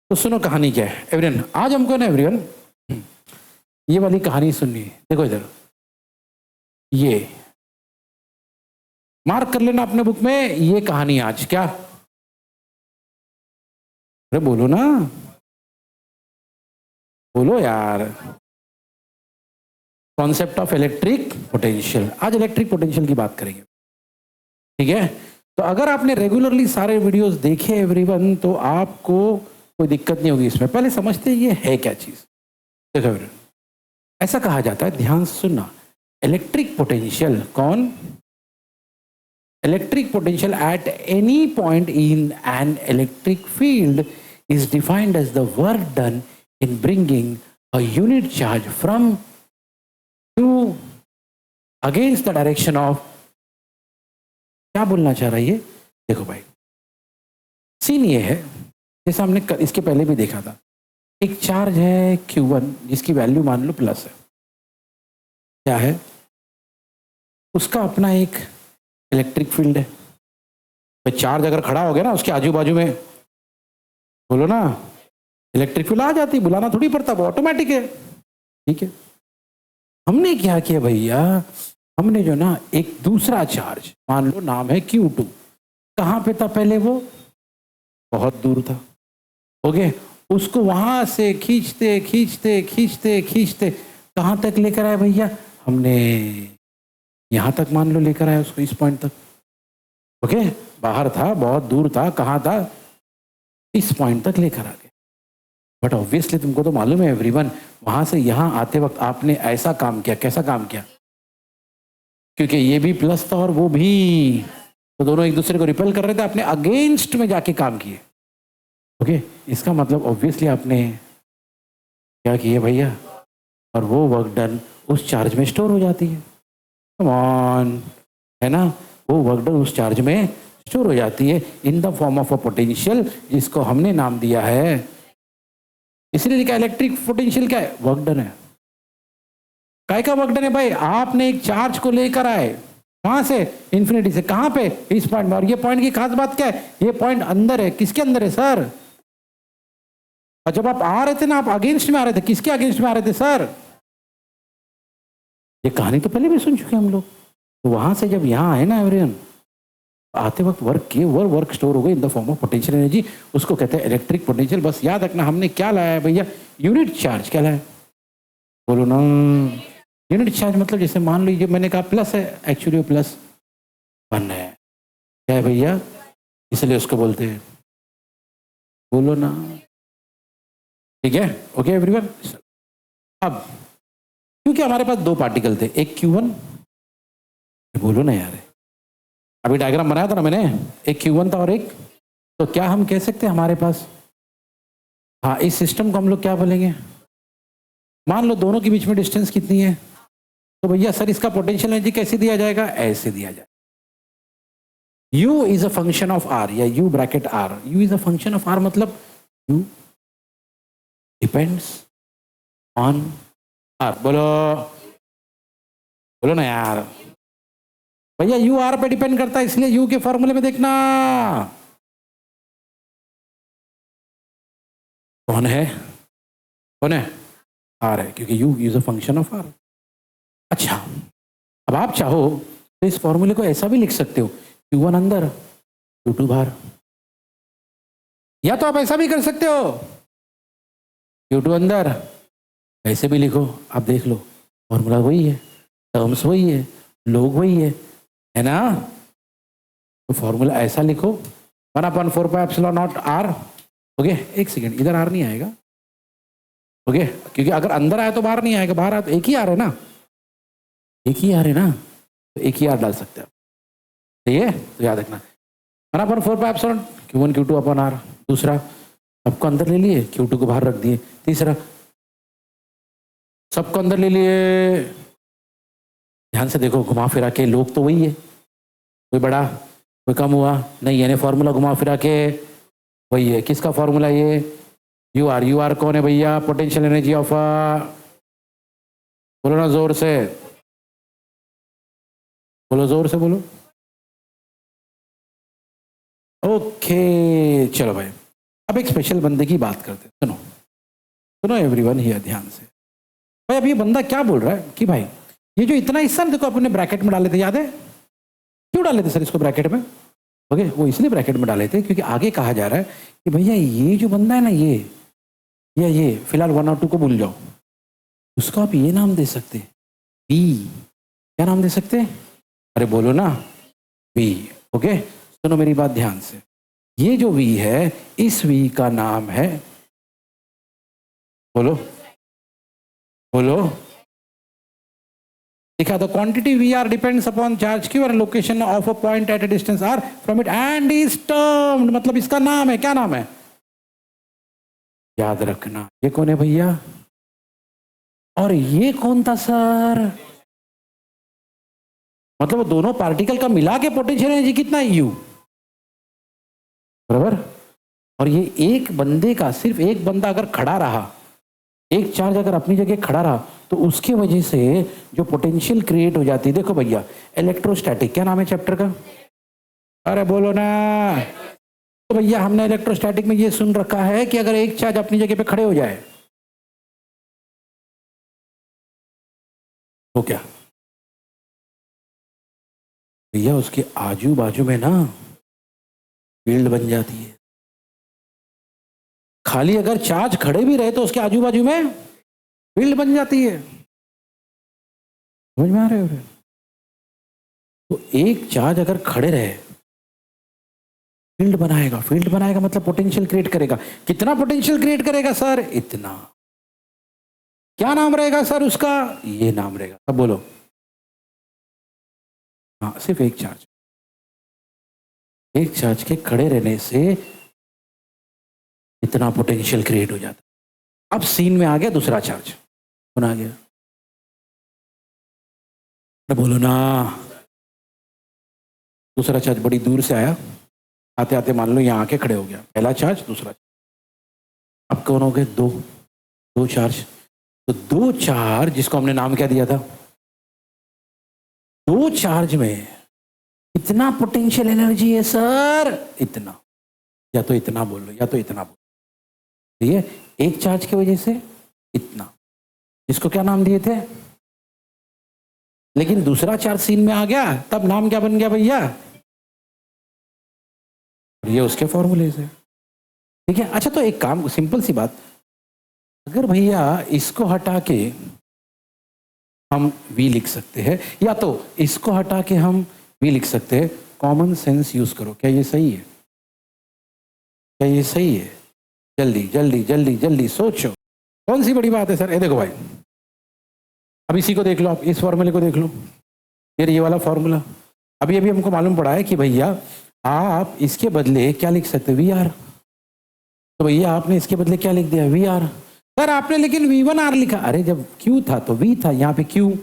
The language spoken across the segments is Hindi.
तो सुनो कहानी क्या है एवरीवन। आज हमको ना एवरीवन ये वाली कहानी सुननी है। देखो इधर, ये मार्क कर लेना अपने बुक में, ये कहानी आज क्या। अरे बोलो ना, बोलो यार। Concept of electric potential. आज इलेक्ट्रिक पोटेंशियल की बात करेंगे, ठीक है। तो अगर आपने रेगुलरली सारे वीडियोस देखे एवरीवन, तो आपको कोई दिक्कत नहीं होगी इसमें। पहले समझते हैं ये है क्या चीज। देखो एवरीवन, ऐसा कहा जाता है, ध्यान से सुनना, इलेक्ट्रिक पोटेंशियल कौन, electric potential at any point in an electric field is defined as the work done in bringing a unit charge from to against the direction of, क्या बोलना चाह रहा है ये। देखो भाई, सीन ये है, जैसे हमने इसके पहले भी देखा था, एक चार्ज है Q1 जिसकी वैल्यू मान लो प्लस है। क्या है उसका अपना एक इलेक्ट्रिक फील्ड है। तो चार्ज अगर खड़ा हो गया ना, उसके आजू बाजू में, बोलो ना, इलेक्ट्रिक फील्ड आ जाती, बुलाना थोड़ी पड़ता, वो ऑटोमेटिक है, ठीक है। हमने क्या किया भैया, हमने जो ना एक दूसरा चार्ज, मान लो नाम है Q2, कहाँ पे था पहले, वो बहुत दूर था, ओके। उसको वहां से खींचते खींचते खींचते खींचते कहाँ तक लेकर आए भैया, हमने यहां तक मान लो लेकर आए उसको, इस पॉइंट तक, ओके। बाहर था, बहुत दूर था, कहाँ था, इस पॉइंट तक लेकर आ गए। बट ऑब्वियसली तुमको तो मालूम है एवरीवन, वहां से यहां आते वक्त आपने ऐसा काम किया, कैसा काम किया, क्योंकि ये भी प्लस था और वो भी, तो दोनों एक दूसरे को रिपेल कर रहे थे, आपने अगेंस्ट में जाके काम किए, ओके। इसका मतलब ऑब्वियसली आपने क्या किया भैया, और वो वर्क डन उस चार्ज में स्टोर हो जाती है। कम ऑन, है ना, वो वर्क डन उस चार्ज में स्टोर हो जाती है in the form of a potential, जिसको हमने नाम दिया है, इसलिए लिखा इलेक्ट्रिक पोटेंशियल क्या है, वर्क डन है। काय का वर्क डन है भाई, आपने एक चार्ज को लेकर आए, कहां से, इंफिनिटी से, कहां पे, इस पॉइंट में। और ये पॉइंट की खास बात क्या है, ये पॉइंट अंदर है, किसके अंदर है सर, और जब आप आ रहे थे ना, आप अगेंस्ट में आ रहे थे, किसके अगेंस्ट में आ रहे थे सर, ये कहानी तो पहले भी सुन चुके हम लोग। तो वहां से जब यहाँ आए ना एवरीवन, आते वक्त वर्क किए, वर्क स्टोर हो गई in the form of potential energy, उसको कहते हैं इलेक्ट्रिक पोटेंशियल। बस याद रखना हमने क्या लाया है भैया, यूनिट चार्ज। क्या लाया, बोलो ना, यूनिट चार्ज मतलब जैसे मान लीजिए मैंने कहा प्लस है, एक्चुअली प्लस वन है, क्या है भैया, इसलिए उसको बोलते हैं, बोलो ना, ठीक है, ओके एवरीवन। अब क्योंकि हमारे पास दो पार्टिकल थे, एक Q1, बोलो ना यार, अभी डायग्राम बनाया था ना मैंने, एक Q1 था और एक, तो क्या हम कह सकते हैं हमारे पास, हाँ, इस सिस्टम को हम लोग क्या बोलेंगे, मान लो दोनों के बीच में डिस्टेंस कितनी है, तो भैया सर इसका पोटेंशियल एनर्जी कैसे दिया जाएगा, ऐसे दिया जाएगा, U is a function of R, या U bracket R, U is a function of R, मतलब U डिपेंड्स ऑन R। बोलो, बोलो ना यार भैया, U R पे डिपेंड करता है, इसलिए U के फॉर्मूले में देखना कौन है, कौन है, R है, क्योंकि U is a function of R। अच्छा, अब आप चाहो तो इस फॉर्मूले को ऐसा भी लिख सकते हो, Q1 अंदर, Q2 बाहर, या तो आप ऐसा भी कर सकते हो, Q2 अंदर, ऐसे भी लिखो, आप देख लो, फॉर्मूला वही है, टर्म्स वही है, लोग वही है ना। तो फॉर्मूला ऐसा लिखो, 1/4πε0 R, ओके। एक सेकेंड, इधर R नहीं आएगा, ओके, क्योंकि अगर अंदर आए तो बाहर नहीं आएगा, बाहर आए तो एक ही R है ना, एक ही R है ना, तो एक ही R डाल सकते हो, ठीक है। तो याद रखना 1/4πε Q1 Q2 अपॉन R। दूसरा, सबको अंदर ले लिए, Q2 को बाहर रख दिए। तीसरा, सबको अंदर ले लिए, ध्यान से देखो, घुमा फिरा के लोग तो वही है, कोई बड़ा कोई कम हुआ नहीं, यानी फॉर्मूला घुमा फिरा के वही है। किसका फॉर्मूला ये, यू आर कौन है भैया, पोटेंशियल एनर्जी ऑफ, बोलो ना जोर से, बोलो जोर से बोलो, ओके। चलो भाई, अब एक स्पेशल बंदे की बात करते हैं, सुनो सुनो एवरीवन हियर ध्यान से। भाई अब ये बंदा क्या बोल रहा है कि भाई ये जो इतना हिस्सा देखो अपने ब्रैकेट में डाले थे, याद है? क्यों डाले थे सर इसको ब्रैकेट में? ओके, वो इसलिए ब्रैकेट में डाले थे क्योंकि आगे कहा जा रहा है कि भैया ये जो बंदा है ना, ये फिलहाल 1 और 2 को भूल जाओ, उसको आप ये नाम दे सकते हैं बी। क्या नाम दे सकते हैं? अरे बोलो ना, वी। ओके, सुनो मेरी बात ध्यान से। ये जो वी है, इस वी का नाम है, बोलो बोलो, देखा, the quantity we are depends upon charge Q और location of a point at a distance R from it and is termed, मतलब इसका नाम है, क्या नाम है? याद रखना, ये कौन है भैया? और ये कौन था सर? मतलब वो दोनों पार्टिकल का मिला के पोटेंशियल एनर्जी कितना है? यू, बराबर। और ये एक बंदे का, सिर्फ एक बंदा अगर खड़ा रहा, एक चार्ज अगर अपनी जगह खड़ा रहा, तो उसके वजह से जो पोटेंशियल क्रिएट हो जाती है, देखो भैया, इलेक्ट्रोस्टैटिक, क्या नाम है चैप्टर का? अरे बोलो ना। तो भैया हमने इलेक्ट्रोस्टैटिक में ये सुन रखा है कि अगर एक चार्ज अपनी जगह पे खड़े हो जाए तो क्या भैया, उसके आजू बाजू में ना फील्ड बन जाती है। खाली अगर चार्ज खड़े भी रहे तो उसके आजू बाजू में फील्ड बन जाती है। समझ में आ रहे हो? तो एक चार्ज अगर खड़े रहे, फील्ड बनाएगा, फील्ड बनाएगा मतलब पोटेंशियल क्रिएट करेगा। कितना पोटेंशियल क्रिएट करेगा सर? इतना। क्या नाम रहेगा सर उसका? ये नाम रहेगा। अब बोलो। हाँ, सिर्फ एक चार्ज, एक चार्ज के खड़े रहने से इतना पोटेंशियल क्रिएट हो जाता। अब सीन में आ गया दूसरा चार्ज, कौन आ गया? बोलो ना। दूसरा चार्ज बड़ी दूर से आया, आते आते मान लो यहां आके खड़े हो गया। पहला चार्ज, दूसरा। अब कौन हो गए? दो चार्ज। तो दो चार्ज, जिसको हमने नाम क्या दिया था? दो चार्ज में कितना पोटेंशियल एनर्जी है सर? इतना। या तो इतना बोल लो, या तो इतना बोल लो। ठीक है, एक चार्ज की वजह से इतना, इसको क्या नाम दिए थे? लेकिन दूसरा चार्ज सीन में आ गया, तब नाम क्या बन गया भैया? ये उसके फॉर्मूले से। ठीक है, अच्छा तो एक काम, सिंपल सी बात, अगर भैया इसको हटा के हम v लिख सकते हैं, या तो इसको हटा के हम v लिख सकते हैं। कॉमन सेंस यूज करो, क्या ये सही है? क्या ये सही है? जल्दी जल्दी जल्दी जल्दी सोचो, कौन सी बड़ी बात है सर? ये देखो भाई, अब इसी को देख लो, आप इस फॉर्मूले को देख लो, ये वाला फॉर्मूला। अभी अभी हमको मालूम पड़ा है कि भैया आप इसके बदले क्या लिख सकते? We are. तो भैया आपने इसके बदले क्या लिख दिया? We are. सर आपने लेकिन V1R लिखा। अरे जब Q था तो V था, यहाँ पे Q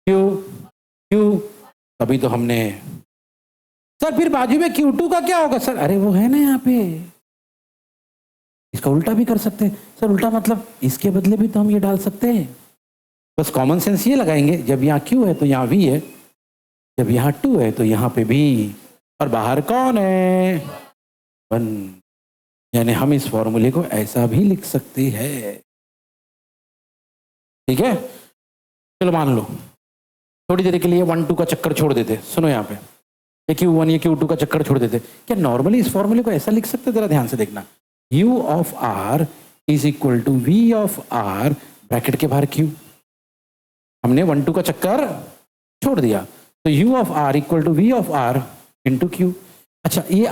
Q Q, तभी तो हमने। सर फिर बाजू में Q2 का क्या होगा सर? अरे वो है ना यहाँ पे, इसका उल्टा भी कर सकते हैं सर। उल्टा मतलब इसके बदले भी तो हम ये डाल सकते हैं। बस कॉमन सेंस ये लगाएंगे, जब यहाँ Q है तो यहाँ V है, जब यहाँ 2 है तो यहाँ पे V, और बाहर कौन है? 1। यानी हम इस फॉर्मूले को ऐसा भी लिख सकते हैं। ठीक है, चलो मान लो थोड़ी देर के लिए 1 2 का चक्कर छोड़ देते। सुनो यहाँ पे, ये Q1 ये Q2 का चक्कर छोड़ देते। क्या नॉर्मली इस फॉर्मूले को ऐसा लिख सकते? जरा ध्यान से देखना, U of R is equal to V of R, bracket के बाहर Q। हमने 1 2 का चक्कर छोड़ दिया, तो U of R equal to V of R into Q। अच्छा, ये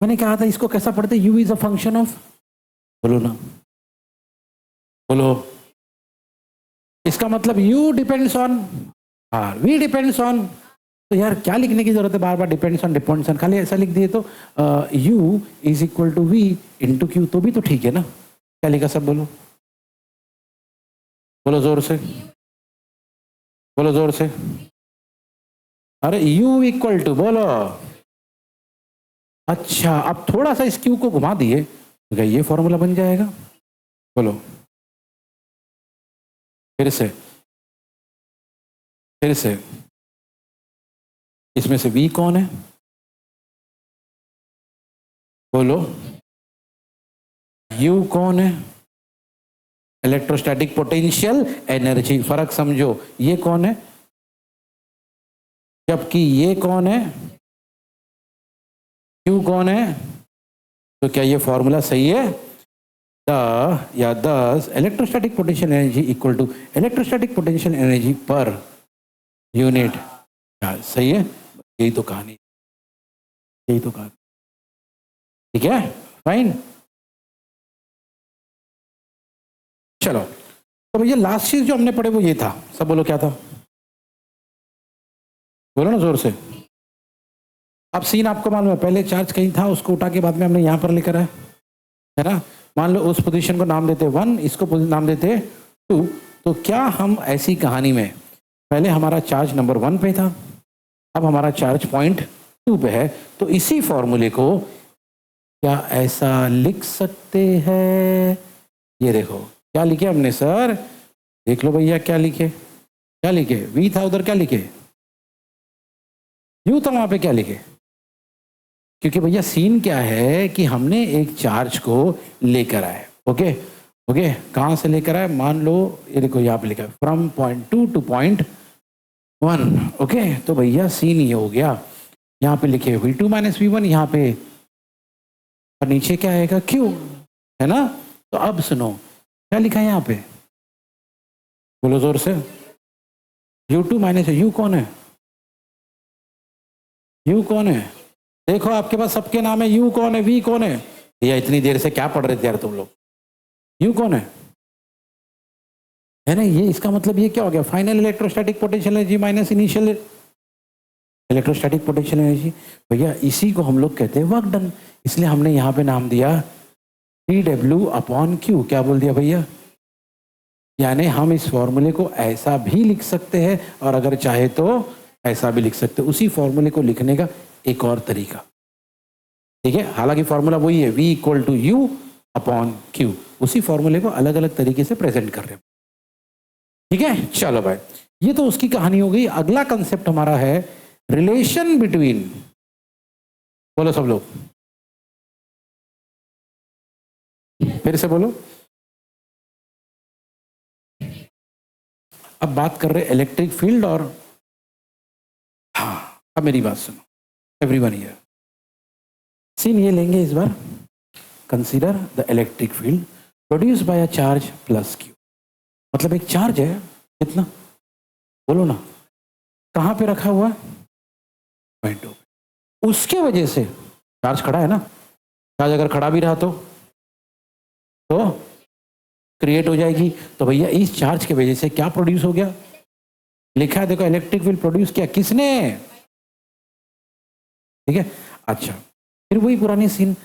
मैंने कहा था इसको कैसा पढ़ते? U is a function of, बोलो ना, बोलो। इसका मतलब U depends on R, V depends on. तो यार क्या लिखने की जरूरत है बार बार डिपेंड्स ऑन, खाली ऐसा लिख दिए तो U is equal to V into Q, तो भी तो ठीक है ना? क्या लिखा सब? बोलो बोलो जोर से, बोलो जोर से। अरे U इक्वल टू, बोलो। अच्छा, अब थोड़ा सा इस Q को घुमा दिए तो क्या ये फॉर्मूला बन जाएगा? बोलो फिर से, फिर से। इसमें से V कौन है? बोलो। यू कौन है? Electrostatic potential energy. फर्क समझो, ये कौन है जबकि ये कौन है, क्यू कौन है। तो क्या ये फॉर्मूला सही है? दस electrostatic potential energy equal to electrostatic potential energy पर यूनिट चार्ज। सही है, यही तो कहानी, यही तो कहानी। ठीक है, फाइन। चलो, तो भैया लास्ट चीज जो हमने पढ़े वो ये था, सब बोलो क्या था, बोलो ना जोर से। अब सीन आपको मालूम है, पहले चार्ज कहीं था, उसको उठा के बाद में हमने यहां पर लेकर आए, है ना। मान लो उस पोजीशन को नाम देते 1, इसको नाम देते 2। तो क्या हम ऐसी कहानी में, पहले हमारा चार्ज नंबर 1 पे था, अब हमारा चार्ज पॉइंट 2 पे है, तो इसी फॉर्मूले को क्या ऐसा लिख सकते हैं? ये देखो क्या लिखे हमने सर, देख लो भैया क्या लिखे, क्या लिखे, वी था उधर, क्या लिखे, यू था वहां पे, क्या लिखे। क्योंकि भैया सीन क्या है कि हमने एक चार्ज को लेकर आए, ओके ओके, कहां से लेकर आए, मान लो ये देखो यहाँ पे लिखा है from point 2 two point 1, okay. तो भैया सीन ये हो गया, यहाँ पे लिखे V2 माइनस V1, यहाँ पे और नीचे क्या आएगा Q, है ना। तो अब सुनो क्या लिखा है यहाँ पे, बोलो जोर से। U2 माइनस U कौन है, U कौन है, देखो आपके पास सबके नाम है, U कौन है, V कौन है। भैया इतनी देर से क्या पढ़ रहे थे यार तुम लोग, U कौन है ना। ये इसका मतलब ये क्या हो गया, final electrostatic potential energy minus initial electrostatic potential energy. भैया इसी को हम लोग कहते हैं वर्क डन, इसलिए हमने यहाँ पे नाम दिया dW अपॉन Q। क्या बोल दिया भैया, यानी हम इस फॉर्मूले को ऐसा भी लिख सकते हैं और अगर चाहे तो ऐसा भी लिख सकते हैं, उसी फॉर्मूले को लिखने का एक और तरीका, ठीक है। हालांकि फॉर्मूला वही है, V equal to U upon Q, उसी फॉर्मूले को अलग अलग तरीके से प्रेजेंट कर रहे हैं, ठीक है। चलो भाई, ये तो उसकी कहानी हो गई। अगला कंसेप्ट हमारा है रिलेशन बिटवीन, बोलो सब लोग फिर से बोलो। अब बात कर रहे इलेक्ट्रिक फील्ड और, हाँ अब मेरी बात सुनो एवरीवन हियर, सीन ये लेंगे इस बार, consider the electric field produce by a charge plus Q। मतलब एक चार्ज है, कितना बोलो ना, कहाँ पे रखा हुआ, पॉइंट 2, उसके वजह से चार्ज खड़ा है ना, चार्ज अगर खड़ा भी रहा तो क्रिएट हो जाएगी। तो भैया इस चार्ज की वजह से क्या प्रोड्यूस हो गया, लिखा है देखो, इलेक्ट्रिक फील्ड प्रोड्यूस किया किसने, ठीक है। अच्छा फिर वही पुरानी सीन,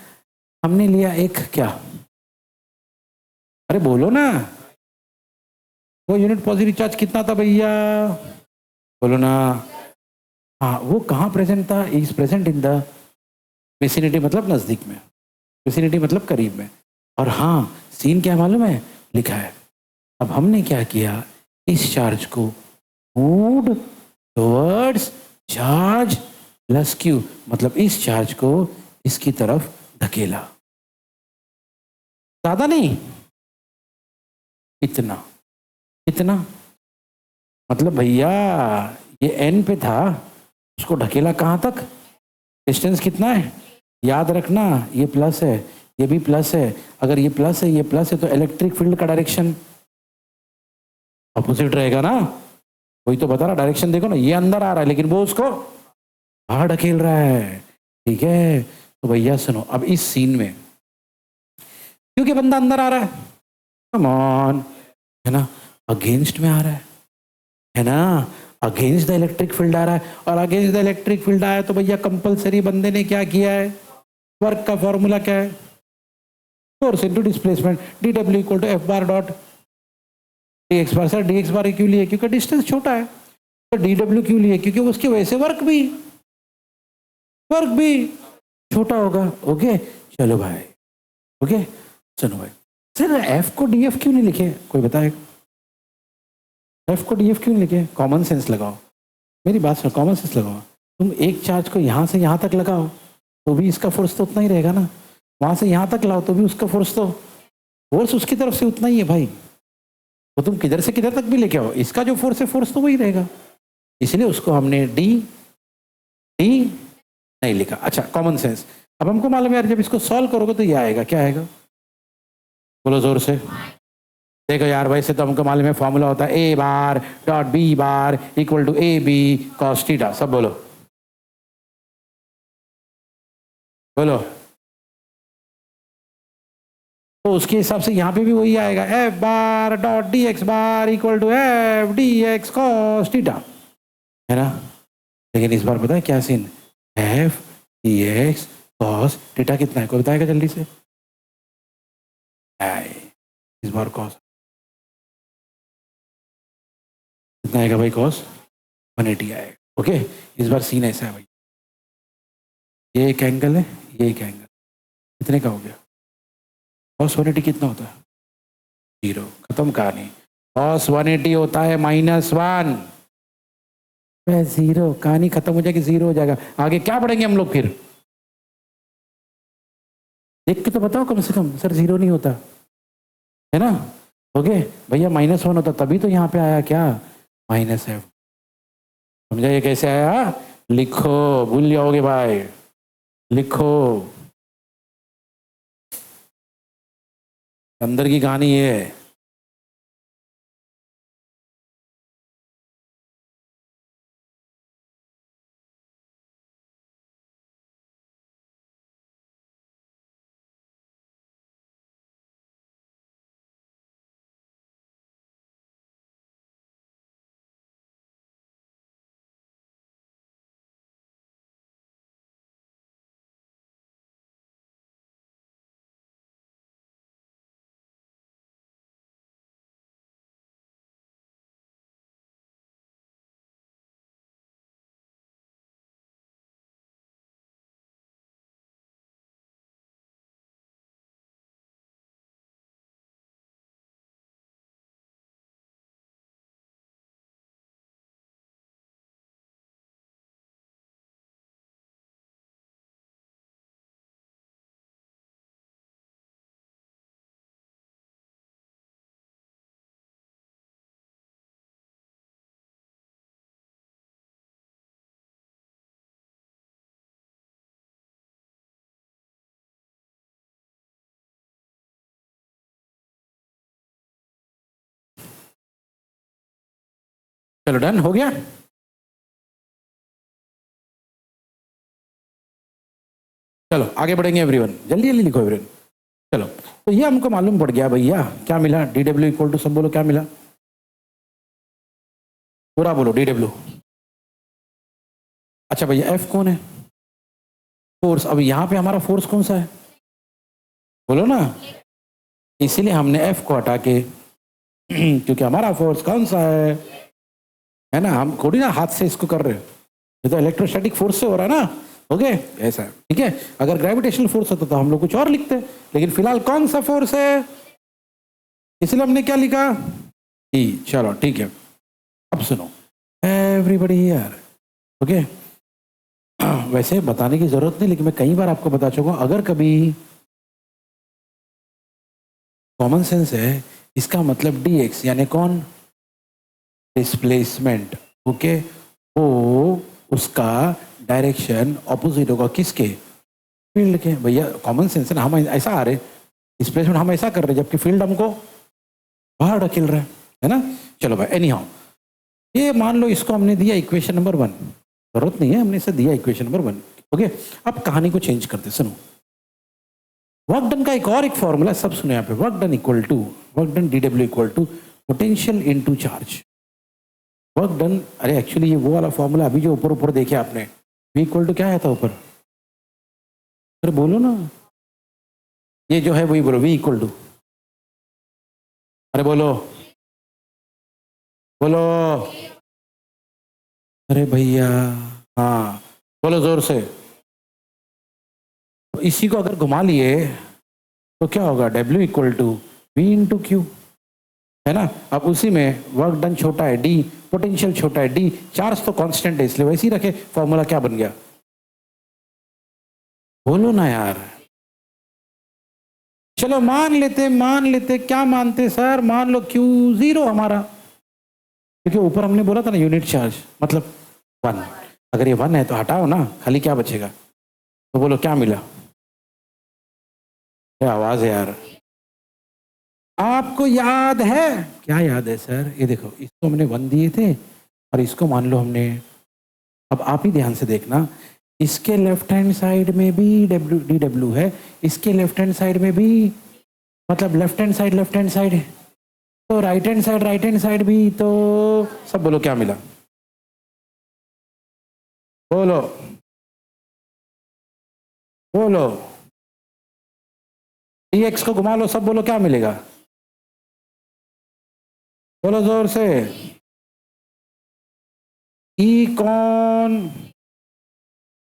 हमने लिया एक क्या, अरे बोलो ना, वो यूनिट पॉजिटिव चार्ज कितना था भैया, बोलो ना। हाँ वो कहाँ प्रेजेंट था, is present in the vicinity, मतलब नजदीक में, विसिनिटी मतलब करीब में। और हाँ सीन क्या मालूम है, लिखा है। अब हमने क्या किया, इस चार्ज को moved towards charge plus Q, मतलब इस चार्ज को इसकी तरफ धकेला, ज्यादा नहीं, इतना इतना, मतलब भैया ये n पे था, उसको ढकेला कहाँ तक, डिस्टेंस कितना है, याद रखना ये प्लस है, ये भी प्लस है, अगर ये प्लस है ये प्लस है तो इलेक्ट्रिक फील्ड का डायरेक्शन अपोजिट रहेगा ना। वही तो बता रहा, डायरेक्शन देखो ना, ये अंदर आ रहा है लेकिन वो उसको बाहर ढकेल रहा है, ठीक है। तो भैया सुनो, अब इस सीन में क्योंकि बंदा अंदर आ रहा है, कम ऑन, है ना, अगेंस्ट में आ रहा है ना, अगेंस्ट द इलेक्ट्रिक फील्ड आ रहा है, और अगेंस्ट द इलेक्ट्रिक फील्ड आया तो भैया कंपलसरी बंदे ने क्या किया है, वर्क का फॉर्मूला क्या है, force into displacement, dW equal to F bar dot dx bar. Sir dx bar क्यों लिए, क्योंकि डिस्टेंस छोटा है, तो dW क्यों लिए, क्योंकि उसकी वजह से वर्क भी छोटा होगा, ओके। चलो भाई, ओके सुनो भाई, सर F को dF क्यों नहीं लिखे, कोई बताएगा, F को dF क्यों नहीं लिखे, कॉमन सेंस लगाओ, मेरी बात सुनो, कॉमन सेंस लगाओ। तुम एक चार्ज को यहाँ से यहाँ तक लगाओ तो भी इसका फोर्स तो उतना ही रहेगा ना, वहां से यहाँ तक लाओ तो भी उसका फोर्स तो फोर्स उसकी तरफ से उतना ही है भाई, तो तुम किधर से किधर तक भी लेके आओ, इसका जो फोर्स है फोर्स तो वही रहेगा, इसलिए उसको हमने डी डी नहीं लिखा। अच्छा कॉमन सेंस। अब हमको मालूम है यार जब इसको सॉल्व करोगे तो ये आएगा, क्या आएगा बोलो जोर से। देखो यार वैसे तो हमको मालूम है फॉर्मूला होता है A bar dot B bar equal to A B cos theta, सब बोलो बोलो। तो उसके हिसाब से यहाँ पे भी वही आएगा, F bar dot D X bar equal to F D X cos theta, है ना। लेकिन इस बार पता है क्या scene, F D X cos theta कितना है, कोई बताएगा जल्दी से। इस बार कॉस कितना आएगा भाई, कॉस 180 आएगा। ओके इस बार सीन ऐसा है भाई, ये एक एंगल है ये एक एंगल, कितने का हो गया, कॉस 180 कितना होता है 0, खत्म कहानी। कॉस 180 होता है -1, 0, कहानी खत्म हो जाएगी, 0 हो जाएगा। आगे क्या पढ़ेंगे हम लोग फिर, देख के तो बताओ कम से कम, सर 0 नहीं होता है ना। ओके भैया -1 होता तभी तो यहाँ पे आया क्या -f, समझा ये कैसे आया, लिखो भूल जाओगे भाई, लिखो अंदर की कहानी ये है। चलो डन हो गया। चलो आगे बढ़ेंगे एवरीवन, जल्दी जल्दी लिखो एवरीवन। चलो तो ये हमको मालूम पड़ गया भैया, क्या मिला, डी डब्ल्यू इक्वल टू, सब बोलो क्या मिला, पूरा बोलो डी डब्ल्यू। अच्छा भैया एफ कौन है, फोर्स। अब यहाँ पे हमारा फोर्स कौन सा है बोलो ना, इसीलिए हमने एफ को हटा के क्योंकि हमारा फोर्स कौन सा है ना, हम थोड़ी ना हाथ से इसको कर रहे हैं, ये तो इलेक्ट्रोस्टैटिक फोर्स से हो रहा है ना। ओके ऐसा है, ठीक है। अगर ग्रेविटेशनल फोर्स होता तो हम लोग कुछ और लिखते, लेकिन फिलहाल कौन सा फोर्स है, इसलिए हमने क्या लिखा ई। चलो ठीक है, अब सुनो एवरीबॉडी हियर। ओके वैसे बताने की जरूरत नहीं, लेकिन मैं कई बार आपको बता चुका हूं, अगर कभी कॉमन सेंस है, इसका मतलब डी एक्स यानी कौन, डिस्प्लेसमेंट। ओके वो उसका डायरेक्शन ऑपोजिट होगा किसके, फील्ड के। भैया कॉमन सेंस है ना, हम ऐसा आ रहे डिस्प्लेसमेंट हम ऐसा कर रहे जबकि फील्ड हमको बाहर ढकेल रहा है ना। चलो भाई एनी हाउ, ये मान लो इसको हमने दिया इक्वेशन नंबर 1, जरूरत नहीं है हमने इसे दिया इक्वेशन नंबर 1। ओके अब कहानी को चेंज करते, सुनो वर्क डन का एक और एक फॉर्मूला, सब सुनो यहाँ पे, work done equal to, work done D W equal to potential into charge. Work done, अरे एक्चुअली ये वो वाला फॉर्मूला अभी जो ऊपर ऊपर देखे आपने, V इक्वल टू क्या आया था ऊपर, अरे बोलो ना, ये जो है वही बोलो, V इक्वल टू, अरे बोलो बोलो, अरे भैया हाँ बोलो जोर से। तो इसी को अगर घुमा लिए तो क्या होगा, W equal to V into Q, है ना। अब उसी में वर्क डन छोटा है D, पोटेंशियल छोटा है D, चार्ज तो कांस्टेंट है इसलिए वैसे ही रखे, फॉर्मूला क्या बन गया बोलो ना यार। चलो मान लेते क्या मानते सर, मान लो Q0 हमारा, क्योंकि ऊपर हमने बोला था ना यूनिट चार्ज मतलब 1। अगर ये 1 है तो हटाओ ना, खाली क्या बचेगा? तो बोलो क्या मिला? क्या आवाज है यार? आपको याद है? क्या याद है सर? ये देखो, इसको हमने 1 दिए थे और इसको मान लो हमने, अब आप ही ध्यान से देखना, इसके लेफ्ट हैंड साइड में भी DW है, इसके लेफ्ट हैंड साइड में भी, मतलब लेफ्ट हैंड साइड, तो राइट हैंड साइड भी, तो सब बोलो क्या मिला? बोलो बोलो, dx को घुमा लो, सब बोलो क्या मिलेगा? बोलो जोर से। E कौन?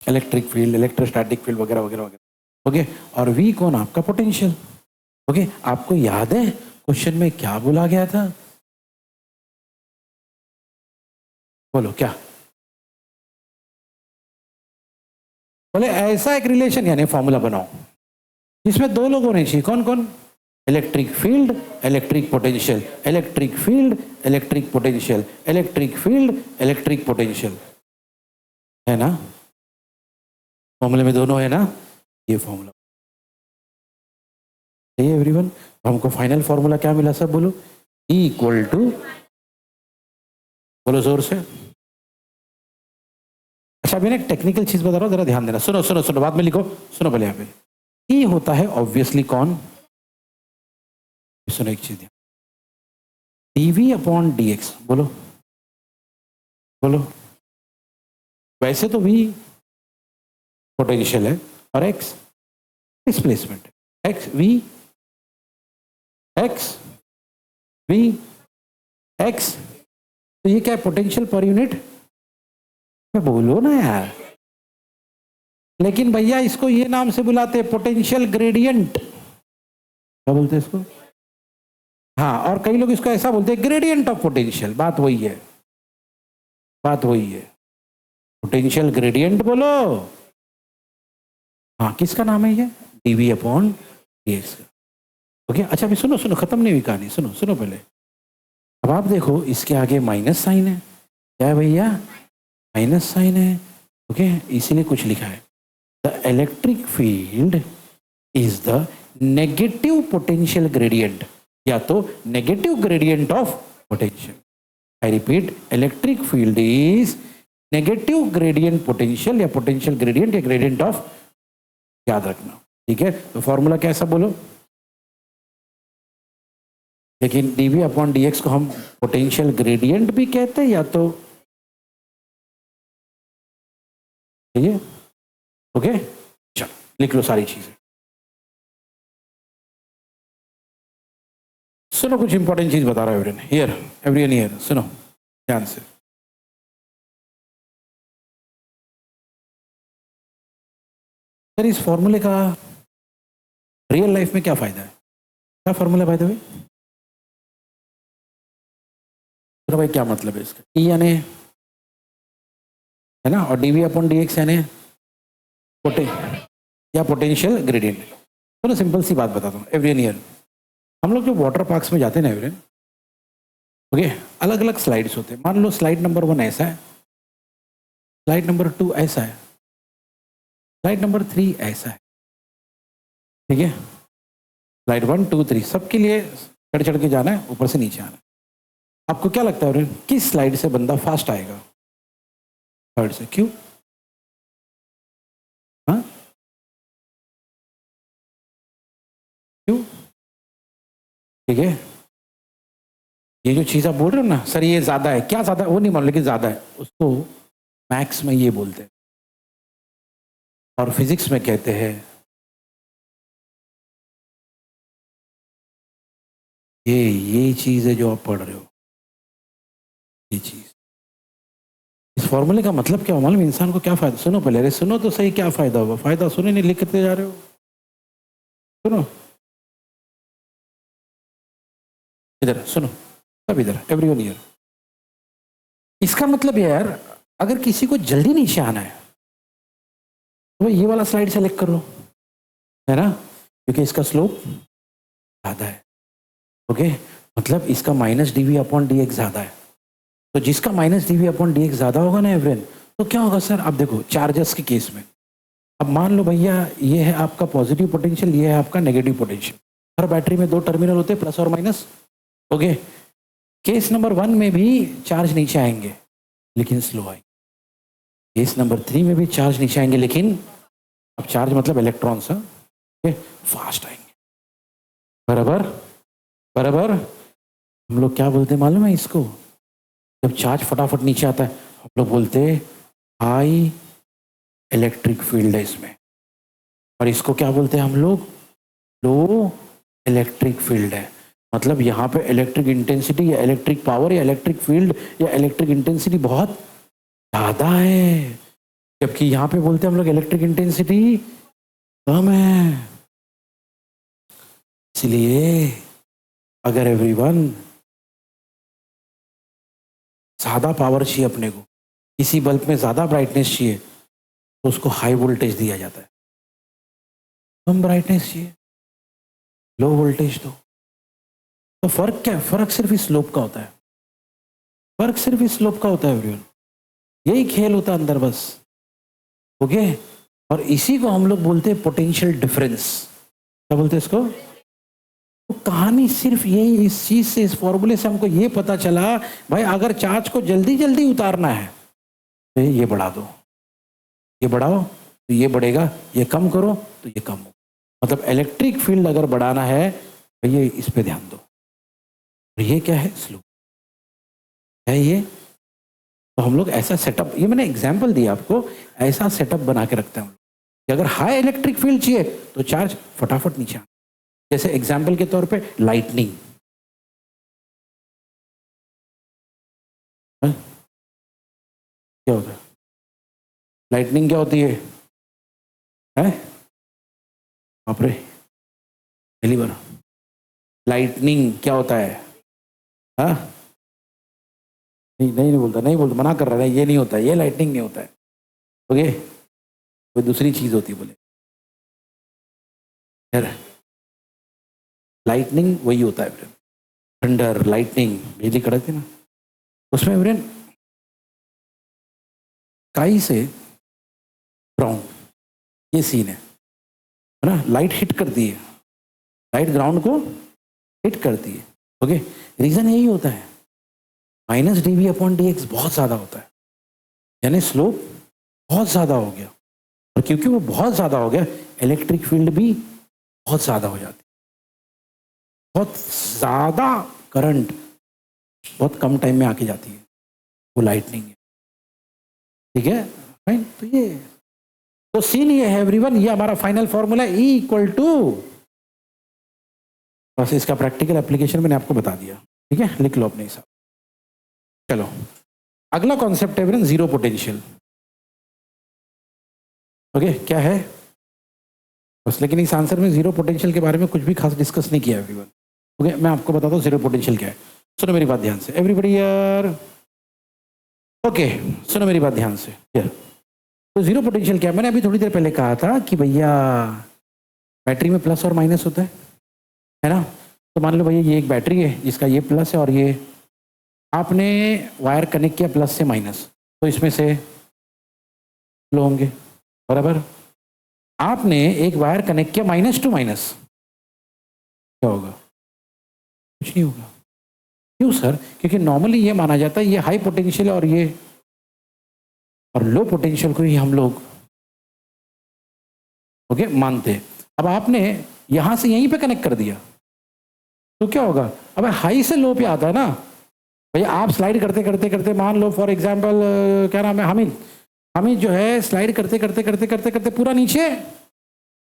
इलेक्ट्रिक फील्ड, इलेक्ट्रोस्टैटिक फील्ड वगैरह वगैरह वगैरह। ओके, और V कौन? आपका पोटेंशियल। ओके, आपको याद है क्वेश्चन में क्या बोला गया था? बोलो क्या? बोले ऐसा एक रिलेशन यानी फॉर्मूला बनाओ जिसमें दो लोग होने चाहिए। कौन कौन? Electric field, electric potential, electric field, electric potential, electric field, electric potential, है ना? फॉर्मूले में दोनों है ना? ये फॉर्मूला है एवरीवन। हमको फाइनल फॉर्मूला क्या मिला सब बोलो? E इक्वल टू, बोलो जोर से। अच्छा, अभी ना एक टेक्निकल चीज बता रहा हूँ, जरा ध्यान देना। सुनो सुनो सुनो, बाद में लिखो, सुनो पहले। यहाँ पे E होता है ऑब्वियसली कौन? सुनो एक चीज, dV अपॉन dx। बोलो बोलो। वैसे तो V पोटेंशियल है और x डिस्प्लेसमेंट है। x V, x V, x, तो ये क्या है? Potential per unit. बोलो ना यार। लेकिन भैया इसको ये नाम से बुलाते हैं, पोटेंशियल ग्रेडियंट। क्या बोलते हैं इसको? हाँ, और कई लोग इसको ऐसा बोलते हैं, ग्रेडियंट ऑफ पोटेंशियल। बात वही है, बात वही है, पोटेंशियल ग्रेडियंट बोलो। हाँ, किसका नाम है ये? dV upon dx। ओके, अच्छा अभी सुनो सुनो, खत्म नहीं हुई कहानी, सुनो सुनो पहले। अब आप देखो, इसके आगे माइनस साइन है। क्या है भैया? माइनस साइन है। ओके, इसीलिए कुछ लिखा है, the electric field is the negative potential gradient, या तो negative gradient of potential. I repeat, electric field is negative gradient potential, या पोटेंशियल ग्रेडियंट, या ग्रेडियंट ऑफ, याद रखना। ठीक है, तो फॉर्मूला कैसा बोलो? लेकिन dV अपॉन dx को हम पोटेंशियल ग्रेडियंट भी कहते हैं, या तो ये। ओके, चलो लिख लो सारी चीजें। सुनो, कुछ इंपॉर्टेंट चीज बता रहा है एवरीवन हियर, एवरीवन हियर, सुनो ध्यान से। सर इस फॉर्मूले का रियल लाइफ में क्या फायदा है? क्या फॉर्मूला बाय द वे? तो भाई क्या मतलब है इसका? E यानी, है ना, और dV अपॉन dx यानी पोटे या पोटेंशियल ग्रेडियंट। चलो सिंपल सी बात बताता हूँ एवरीवन हियर। हम लोग जो वाटर पार्क्स में जाते हैं ना एवरीवन, ओके, अलग अलग स्लाइड्स होते हैं। मान लो स्लाइड नंबर 1 ऐसा है, स्लाइड नंबर 2 ऐसा है, स्लाइड नंबर 3 ऐसा है। ठीक है, स्लाइड 1 2 3 सबके लिए चढ़ चढ़ के जाना है, ऊपर से नीचे आना है। आपको क्या लगता है एवरीवन, किस स्लाइड से बंदा फास्ट आएगा? थर्ड से। क्यों? हाँ, क्यों? ठीक है, ये जो चीज आप बोल रहे हो ना सर, ये ज्यादा है, क्या ज्यादा है वो नहीं मालूम, लेकिन ज्यादा है, उसको मैथ्स में ये बोलते हैं, और फिजिक्स में कहते हैं ये चीज है जो आप पढ़ रहे हो, ये चीज। इस फॉर्मूले का मतलब क्या हो मालूम? इंसान को क्या फायदा? सुनो पहले, अरे सुनो तो सही, क्या फायदा होगा? फायदा सुने नहीं, लिखते जा रहे हो। सुनो इधर, सुनो सब इधर, एवरीवन हियर। इसका मतलब यार, अगर किसी को जल्दी नीचे आना है तो ये वाला स्लाइड सेलेक्ट कर लो, है ना, क्योंकि इसका स्लोप ज़्यादा है। ओके, मतलब इसका minus D V upon D X ज़्यादा है। तो जिसका minus D V upon D X ज़्यादा होगा ना एवरेन, तो क्या होगा सर? अब देखो चार्जेस के केस में, अब मान लो भैया ये है आपका पॉजिटिव पोटेंशियल, ये है आपका नेगेटिव पोटेंशियल। हर बैटरी में दो टर्मिनल होते हैं, प्लस और माइनस। ओके, केस नंबर 1 में भी चार्ज नीचे आएंगे लेकिन स्लो आएंगे। केस नंबर 3 में भी चार्ज नीचे आएंगे लेकिन, अब चार्ज मतलब इलेक्ट्रॉन्स, फास्ट आएंगे। बराबर बराबर। हम लोग क्या बोलते हैं मालूम है इसको? जब चार्ज फटाफट नीचे आता है हम लोग बोलते हैं हाई इलेक्ट्रिक फील्ड है इसमें, और इसको क्या बोलते हैं हम लोग? लो इलेक्ट्रिक फील्ड है। मतलब यहाँ पे इलेक्ट्रिक इंटेंसिटी या इलेक्ट्रिक पावर या इलेक्ट्रिक फील्ड या इलेक्ट्रिक इंटेंसिटी बहुत ज़्यादा है, जबकि यहाँ पे बोलते हैं हम लोग इलेक्ट्रिक इंटेंसिटी कम है। इसलिए अगर एवरीवन ज़्यादा पावर चाहिए अपने को, किसी बल्ब में ज़्यादा ब्राइटनेस चाहिए, तो उसको हाई वोल्टेज दिया जाता है। कम ब्राइटनेस चाहिए, लो वोल्टेज दो। तो फर्क क्या है? फर्क सिर्फ इस स्लोप का होता है, फर्क सिर्फ इस स्लोप का होता है एवरीवन। यही खेल होता है अंदर बस। ओके, और इसी को हम लोग बोलते हैं पोटेंशियल डिफरेंस। क्या बोलते हैं इसको? तो कहानी सिर्फ यही, इस चीज से, इस फॉर्मूले से हमको ये पता चला भाई अगर चार्ज को जल्दी जल्दी उतारना है तो ये बढ़ा दो, ये बढ़ाओ तो ये बढ़ेगा, ये कम करो तो ये कम हो। मतलब इलेक्ट्रिक फील्ड अगर बढ़ाना है तो ये इस पे ध्यान दो। और ये क्या है? स्लो है ये। तो हम लोग ऐसा सेटअप, ये मैंने एग्जाम्पल दिया आपको, ऐसा सेटअप बना के रखते हैं हम लोग कि अगर हाई इलेक्ट्रिक फील्ड चाहिए तो चार्ज फटाफट नीचे। जैसे एग्जाम्पल के तौर पे लाइटनिंग, क्या होता है? लाइटनिंग क्या होती है? बाप रे, पहली बार। लाइटनिंग क्या होता है? हाँ, नहीं नहीं नहीं बोलता, नहीं बोलता, मना कर रहा है, ये नहीं होता है, ये लाइटनिंग नहीं होता है। ओके, कोई दूसरी चीज होती है बोले। खैर, लाइटनिंग वही होता है फ्रेंड, थंडर, लाइटनिंग, बिजली कड़कती ना, उसमें फ्रेंड काई से ग्राउंड, ये सीन है ना? लाइट हिट करती है, लाइट ग्राउंड को हिट करती है। ओके, रीजन यही होता है, minus D V upon D X बहुत ज़्यादा होता है, यानी स्लोप बहुत ज़्यादा हो गया, और क्योंकि वो बहुत ज़्यादा हो गया इलेक्ट्रिक फील्ड भी बहुत ज़्यादा हो जाती है। बहुत ज़्यादा करंट बहुत कम टाइम में आके जाती है, वो लाइटनिंग है। ठीक है फाइन। तो ये तो सीन ये है एवरीवन, ये हमारा final formula E equal to, बस इसका प्रैक्टिकल एप्लीकेशन मैंने आपको बता दिया। ठीक है, लिख लो अपने हिसाब। चलो अगला कॉन्सेप्ट है एवरीवन जीरो पोटेंशियल। ओके, क्या है बस, लेकिन इस आंसर में जीरो पोटेंशियल के बारे में कुछ भी खास डिस्कस नहीं किया एवरीवन। ओके, मैं आपको बताता हूँ जीरो पोटेंशियल क्या है। सुनो मेरी बात ध्यान से एवरीबडी यार। ओके, सुनो मेरी बात ध्यान से यार। तो जीरो पोटेंशियल क्या है? मैंने अभी थोड़ी देर पहले कहा था कि भैया बैटरी में प्लस और माइनस होता है ना? तो मान लो भैया ये एक बैटरी है जिसका ये प्लस है और ये, आपने वायर कनेक्ट किया प्लस से माइनस, तो इसमें से फ्लो होंगे। बराबर। आपने एक वायर कनेक्ट किया माइनस टू माइनस, क्या होगा? कुछ नहीं होगा। क्यों सर? क्योंकि नॉर्मली ये माना जाता है ये हाई पोटेंशियल और ये और लो पोटेंशियल को ही हम लोग ओके मानते हैं। अब आपने यहां से यहीं पे कनेक्ट कर दिया तो क्या होगा? अब हाई से लो पे आता है ना भैया। आप स्लाइड करते करते करते, मान लो फॉर एग्जांपल क्या नाम है, हामिद जो है स्लाइड करते करते करते करते करते पूरा नीचे,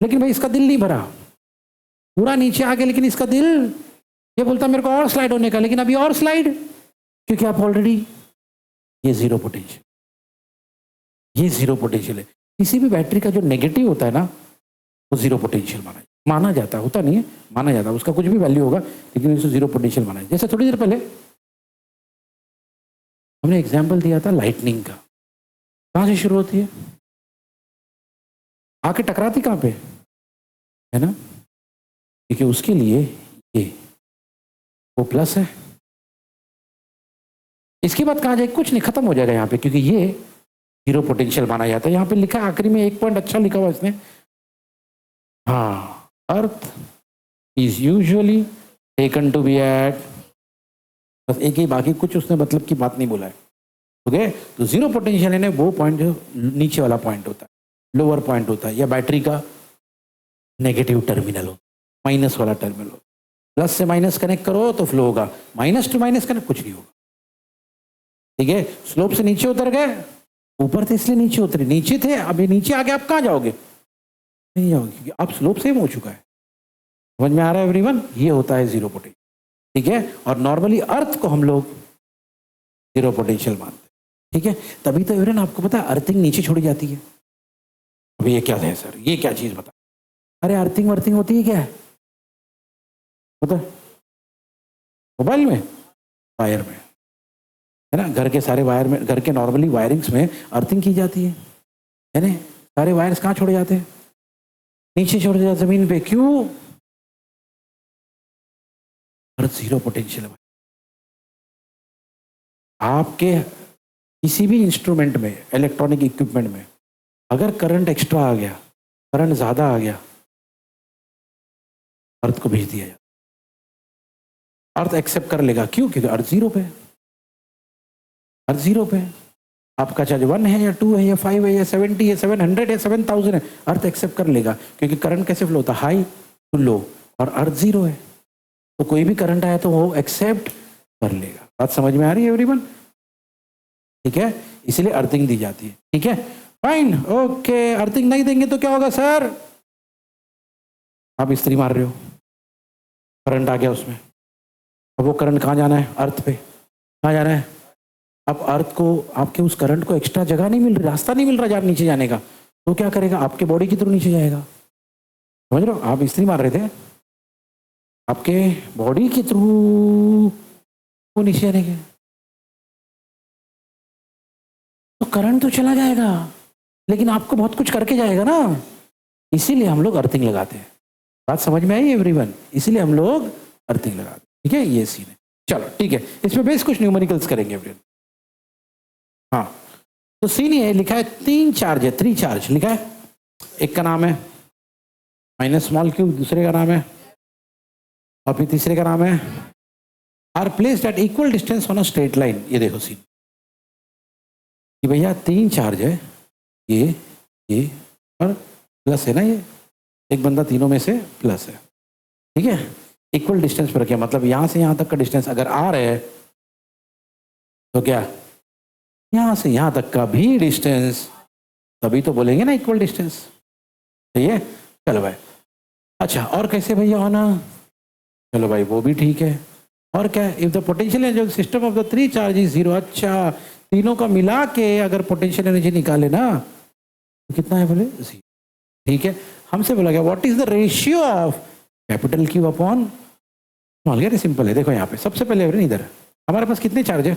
लेकिन भाई इसका दिल नहीं भरा, पूरा नीचे आ गया, लेकिन इसका दिल ये बोलता मेरे को और स्लाइड होने का, लेकिन अभी और स्लाइड, क्योंकि आप ऑलरेडी, ये जीरो पोटेंशियल, ये जीरो पोटेंशियल है। किसी भी बैटरी का जो नेगेटिव होता है ना वो जीरो पोटेंशियल माना जाता है, होता नहीं है, माना जाता है, उसका कुछ भी वैल्यू होगा लेकिन उसे जीरो पोटेंशियल माना है। जैसे थोड़ी देर पहले हमने एग्जाम्पल दिया था लाइटनिंग का, कहाँ से शुरू होती है? आके टकराती कहाँ पे है ना? क्योंकि उसके लिए ये वो प्लस है। इसके बाद कहा जाए कुछ नहीं, खत्म हो जाएगा यहाँ पे, क्योंकि ये जीरो पोटेंशियल माना जाता है। यहाँ पे लिखा है आखिरी में एक पॉइंट अच्छा लिखा हुआ इसने, हाँ, earth is usually taken to be at, बस एक ही, बाकी कुछ उसने मतलब की बात नहीं बोला है। ओके, तो जीरो पोटेंशियल है वो पॉइंट जो नीचे वाला पॉइंट होता है, लोअर पॉइंट होता है, या बैटरी का नेगेटिव टर्मिनल हो, माइनस वाला टर्मिनल हो। प्लस से माइनस कनेक्ट करो तो फ्लो होगा, माइनस टू माइनस कनेक्ट कुछ नहीं होगा। ठीक है, स्लोप से नीचे उतर गए, ऊपर थे इसलिए नीचे उतरे, नीचे थे अभी नीचे आगे आप कहाँ जाओगे, नहीं जाओगे, क्योंकि आप स्लोप सेम हो चुका है। समझ में आ रहा है एवरीवन? ये होता है जीरो पोटेंशियल। ठीक है, और नॉर्मली अर्थ को हम लोग जीरो पोटेंशियल मानते हैं। ठीक है, तभी तो एवरीवन आपको पता है अर्थिंग नीचे छोड़ी जाती है। अभी ये क्या है सर, ये क्या चीज बता, अरे अर्थिंग वर्थिंग होती है क्या है पता, मोबाइल में, वायर में, है ना, घर के सारे वायर में, घर के नॉर्मली वायरिंग्स में अर्थिंग की जाती है ना। सारे वायर्स कहाँ छोड़े जाते हैं, नीचे छोड़े जाते हैं जमीन पे, क्यों, अर्थ जीरो पोटेंशियल है। आपके किसी भी इंस्ट्रूमेंट में, इलेक्ट्रॉनिक इक्विपमेंट में अगर करंट एक्स्ट्रा आ गया, करंट ज्यादा आ गया, अर्थ को भेज दिया जाता, अर्थ एक्सेप्ट कर लेगा, क्यों, क्योंकि अर्थ जीरो पे है, अर्थ जीरो पे है। आपका चार्ज 1 है या 2 है या 5 है या 70 है 700 है 7000 है, अर्थ एक्सेप्ट कर लेगा, क्योंकि करंट कैसे फ्लो होता है, हाई टू लो, और अर्थ जीरो है, तो कोई भी करंट आया तो वो एक्सेप्ट कर लेगा। बात समझ में आ रही है एवरीवन? ठीक है, इसलिए अर्थिंग दी जाती है। ठीक है, फाइन, ओके। अर्थिंग नहीं देंगे तो क्या होगा सर, आप इस्त्री मार रहे हो, करंट आ गया उसमें, अब वो करंट कहाँ जाना है, अर्थ पे, कहाँ जाना है, अब अर्थ को, आपके उस करंट को एक्स्ट्रा जगह नहीं मिल रही, रास्ता नहीं मिल रहा नीचे जाने का, तो क्या करेगा, आपके बॉडी के थ्रू नीचे जाएगा। समझ रहे हो, आप इस्त्री मार रहे थे, आपके बॉडी के थ्रू वो नीचे जाने के, तो करंट तो चला जाएगा, लेकिन आपको बहुत कुछ करके जाएगा ना, इसीलिए हम लोग अर्थिंग लगाते हैं। बात समझ में आई एवरीवन? इसीलिए हम लोग अर्थिंग लगाते हैं। ठीक है, ये सीन है। चलो ठीक है, इसमें बेस कुछ न्यूमेरिकल्स करेंगे एवरीवन। हाँ, तो सीन ये लिखा है, 3 चार्ज है, 3 चार्ज लिखा है, एक का नाम है माइनस स्मॉल क्यू, दूसरे का नाम है, और फिर तीसरे का नाम है, are placed at equal distance on a straight line. ये देखो सीन कि भैया 3 चार्ज है, ये और प्लस है ना, ये एक बंदा तीनों में से प्लस है। ठीक है, इक्वल डिस्टेंस पर क्या मतलब, यहां से यहां तक का डिस्टेंस अगर आर है तो क्या यहां से यहां तक का भी डिस्टेंस, तभी तो बोलेंगे ना इक्वल डिस्टेंस। सही है, चलो भाई। अच्छा, और कैसे भैया होना, चलो भाई वो भी ठीक है। और क्या, if the potential energy system of the 3 charge is 0। अच्छा, तीनों का मिला के अगर पोटेंशियल एनर्जी निकाले ना तो कितना है बोले, 0। ठीक है, हमसे बोला गया what is the ratio of capital Q upon small Q. Simple है, देखो यहाँ पे सबसे पहले इधर हमारे पास कितने चार्ज है,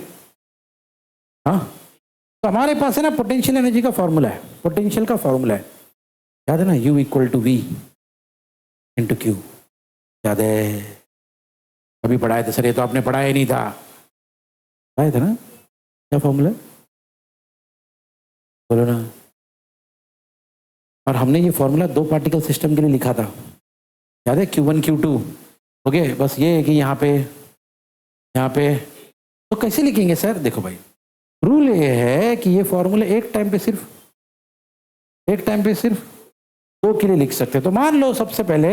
हाँ, तो हमारे पास है ना पोटेंशियल एनर्जी का फॉर्मूला है, पोटेंशियल का फॉर्मूला है, याद है ना, U equal to V into Q, याद है, अभी पढ़ाए थे सर, ये तो आपने पढ़ाया ही नहीं था, पढ़ाया था ना, क्या फॉर्मूला बोलो ना। और हमने ये फॉर्मूला 2 पार्टिकल सिस्टम के लिए लिखा था, याद है, Q1 Q2। ओके, बस ये है कि यहाँ पे तो कैसे लिखेंगे सर, देखो भाई, रूल ये है कि ये फॉर्मूला एक टाइम पे सिर्फ 2 के लिए लिख सकते हैं। तो मान लो सबसे पहले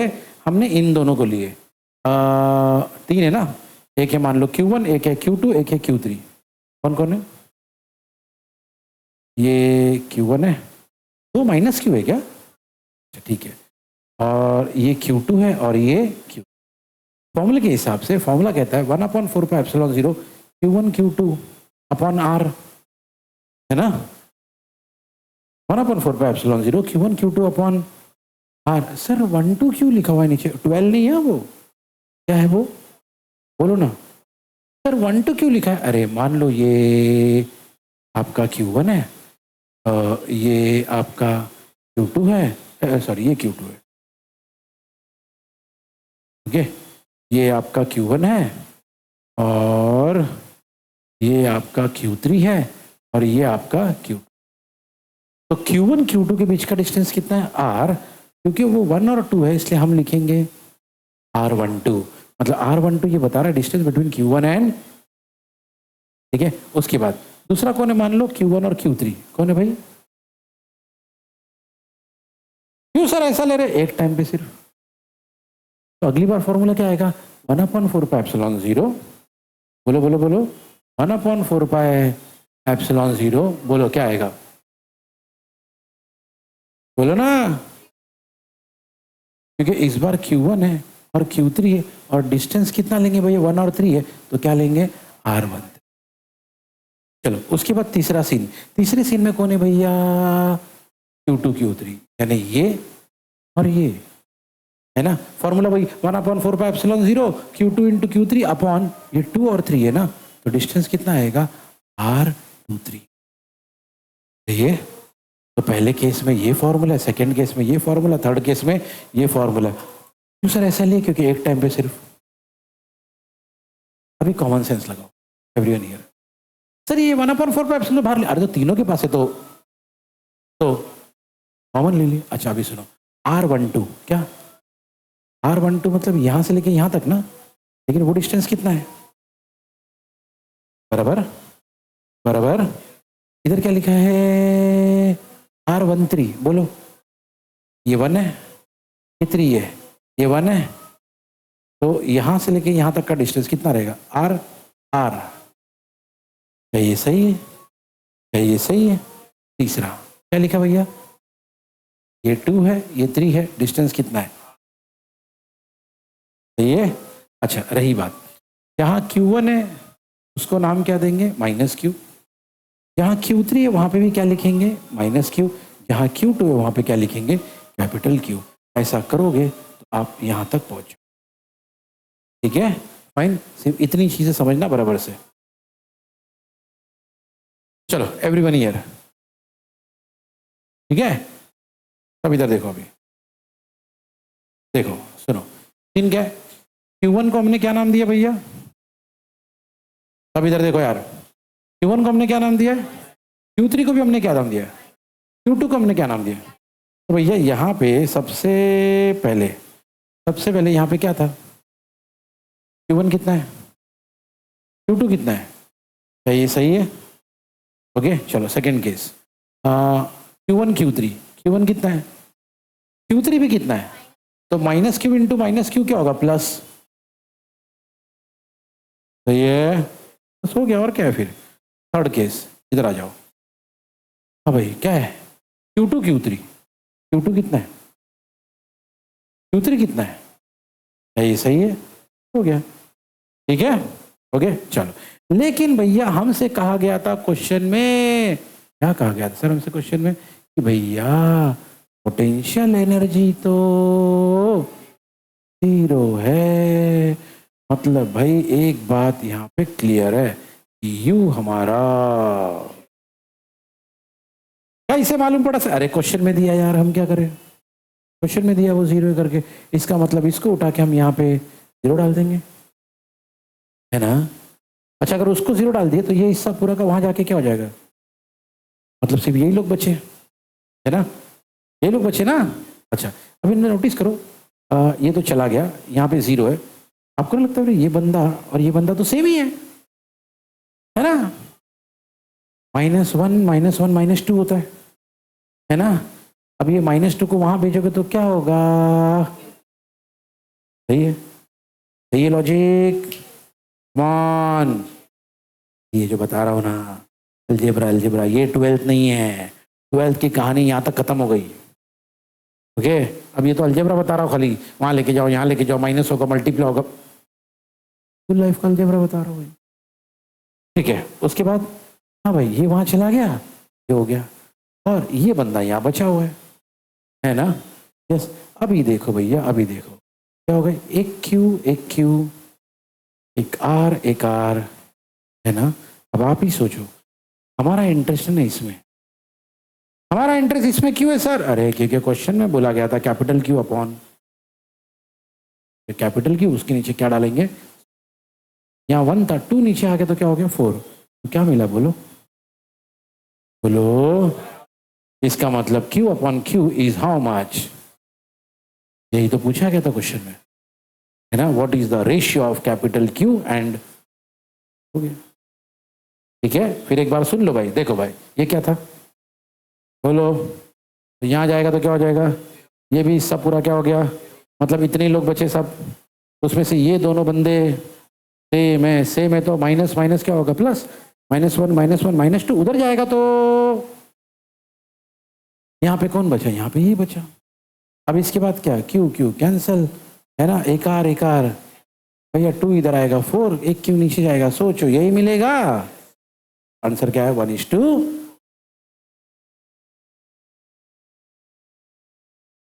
हमने इन दोनों को लिए, 3 है ना, एक है मान लो Q1, एक है Q2, एक है Q3। कौन कौन है, ये Q1 है, 2 माइनस Q है क्या, ठीक है, और ये Q2 है और ये Q। फॉर्मूले के हिसाब से फॉर्मूला कहता है 1/4πε0 Q1 Q2 अपॉन R, है ना, 1/4πε0 Q1 Q2 upon R। Sir 1 2 क्यों लिखा हुआ है नीचे, 12 नहीं है वो, क्या है वो, बोलो ना सर, 1 2 क्यों लिखा है। अरे मान लो ये आपका Q1 है, ये आपका Q2 है, सॉरी ये Q2 है, ओके, ये आपका Q1 है और ये आपका Q3 है और ये आपका Q2। तो Q1 Q2 के बीच का डिस्टेंस कितना है? R। क्योंकि वो 1 और 2 है इसलिए हम लिखेंगे R12। मतलब R12 ये बता रहा है डिस्टेंस बिटवीन Q1 एंड, ठीक है। उसके बाद दूसरा कौन है? मान लो Q1 और Q3 कौन है भाई? क्यों सर ऐसा ले रहे एक टाइम पे सिर्फ? तो अगली बार फॉर्मूला क्या आएगा? 1/4 पाई एप्सिलॉन 0। बोलो बोलो बोलो, 1/4 पाई एप्सिलॉन 0। बोलो क्या आएगा? बोलो ना। क्योंकि इस बार Q1 है और Q3 है और डिस्टेंस कितना लेंगे भैया? 1 और 3 है तो क्या लेंगे? R1। चलो उसके बाद तीसरा सीन। तीसरे सीन में कौन है भैया? Q2 Q3, यानी ये और ये, है ना। फॉर्मूला वही 1/4 pi epsilon 0 Q2 into Q3 upon ये 2 और 3 है ना, तो डिस्टेंस कितना आएगा? R23। ये तो पहले केस में ये फॉर्मूला, सेकंड केस में ये फॉर्मूला, थर्ड केस में ये फॉर्मूला। क्यों सर ऐसा लिए? क्योंकि एक टाइम पे सिर्फ। अभी कॉमन सेंस लगाओ एवरीवन हियर। सर ये 1/4 पाई एप्सिलॉन बाहर ले, अरे तो तीनों के पास है तो कॉमन ले लिए। अच्छा अभी सुनो, R12 क्या? R12 मतलब यहां से लेके यहां तक ना, लेकिन वो डिस्टेंस कितना है? बराबर बराबर। इधर क्या लिखा है? R13। बोलो, ये 1 है, ये 3 है, ये 1 है, तो यहां से लेके यहां तक का डिस्टेंस कितना रहेगा? R R। क्या ये सही है? क्या ये सही है? तीसरा क्या लिखा भैया? ये 2 है, ये 3 है, डिस्टेंस कितना है? सही है। अच्छा रही बात, जहां Q1 है उसको नाम क्या देंगे? -Q। जहां Q3 है वहां पे भी क्या लिखेंगे? -Q। जहां Q2 है वहां पे क्या लिखेंगे? Capital Q। ऐसा करोगे तो आप यहां तक पहुंचो। ठीक है, फाइन। सिर्फ इतनी चीजें समझना बराबर से। चलो एवरीवन हियर, ठीक है। अब इधर देखो, अभी देखो सुनो, सीन क्या है? Q1 को हमने क्या नाम दिया भैया? अब इधर देखो यार, Q1 को हमने क्या नाम दिया? Q3 को भी हमने क्या नाम दिया? Q2 को हमने क्या नाम दिया? तो भैया यहाँ पे सबसे पहले यहाँ पे क्या था? Q1 कितना है? Q2 कितना है? क्या ये सही है? ओके चलो second case, Q1 Q3, Q1 कितना है? Q3 भी कितना है? तो -Q इंटू -Q क्या होगा? प्लस। तो ये बस हो गया, और क्या है फिर? थर्ड केस, इधर आ जाओ। हाँ भाई क्या है? Q2 Q3, Q2 कितना है? Q3 कितना है? क्या ये सही है? हो गया, ठीक है। ओके चलो, लेकिन भैया हमसे कहा गया था क्वेश्चन में, क्या कहा गया था सर हमसे क्वेश्चन में? कि भैया पोटेंशियल एनर्जी तो 0 है। मतलब भाई एक बात यहाँ पे क्लियर है कि यू हमारा, क्या इसे मालूम पड़ा सर? अरे क्वेश्चन में दिया यार, हम क्या करें? क्वेश्चन में दिया वो 0 करके, इसका मतलब इसको उठा के हम यहाँ पे 0 डाल देंगे, है ना। अच्छा अगर उसको 0 डाल दिए तो ये हिस्सा पूरा का वहां जाके क्या हो जाएगा? मतलब सिर्फ यही लोग बचे, है ना, ये लोग बचे ना। अच्छा अब इन्हें नोटिस करो, ये तो चला गया, यहाँ पे 0 है। आपको नहीं लगता है ये बंदा और ये बंदा तो सेम ही है ना? -1 -1 -2 होता है ना। अब ये -2 को वहां भेजोगे तो क्या होगा? सही है लॉजिक वन। ये जो बता रहा हूँ ना, अलजेब्रा अलजेब्रा, ये 12th नहीं है। 12th की कहानी यहाँ तक खत्म हो गई। ओके अब ये तो अलजेब्रा बता रहा हूँ खाली, वहां लेके जाओ, यहाँ लेके जाओ, माइनस होगा, मल्टीप्लाई होगा, फुल लाइफ का अलजेब्रा बता रहा हूँ भाई। ठीक है उसके बाद, हाँ भाई ये वहां चला गया, ये हो गया, और ये बंदा यहाँ बचा हुआ है ना। यस अभी देखो भैया, अभी देखो क्या हो गया? एक Q एक Q, एक R एक R, है ना। अब आप ही सोचो, हमारा इंटरेस्ट है ना इसमें, हमारा इंटरेस्ट इसमें क्यों है सर? अरे क्योंकि क्वेश्चन में बोला गया था capital Q upon capital Q, उसके नीचे क्या डालेंगे, यहाँ 1 था, 2 नीचे आ गया तो क्या हो गया 4, तो क्या मिला बोलो बोलो, इसका मतलब Q upon Q is how much, यही तो पूछा गया था क्वेश्चन में, है ना, what is the ratio of capital Q and, हो गया। ठीक है, फिर एक बार सुन लो भाई, देखो भाई ये क्या था बोलो, तो यहाँ जाएगा तो क्या हो जाएगा, ये भी सब पूरा क्या हो गया, मतलब इतने लोग बचे सब, उसमें से ये दोनों बंदे सेम है तो माइनस माइनस क्या होगा प्लस, -1 -1 -2 उधर जाएगा तो यहाँ पे कौन बचा, यहाँ पे ये बचा। अब इसके बाद क्या, क्यू क्यू कैंसल, है ना, एक आर भैया, 2 इधर आएगा 4, एक क्यू नीचे जाएगा, सोचो यही मिलेगा, आंसर क्या है 1:2।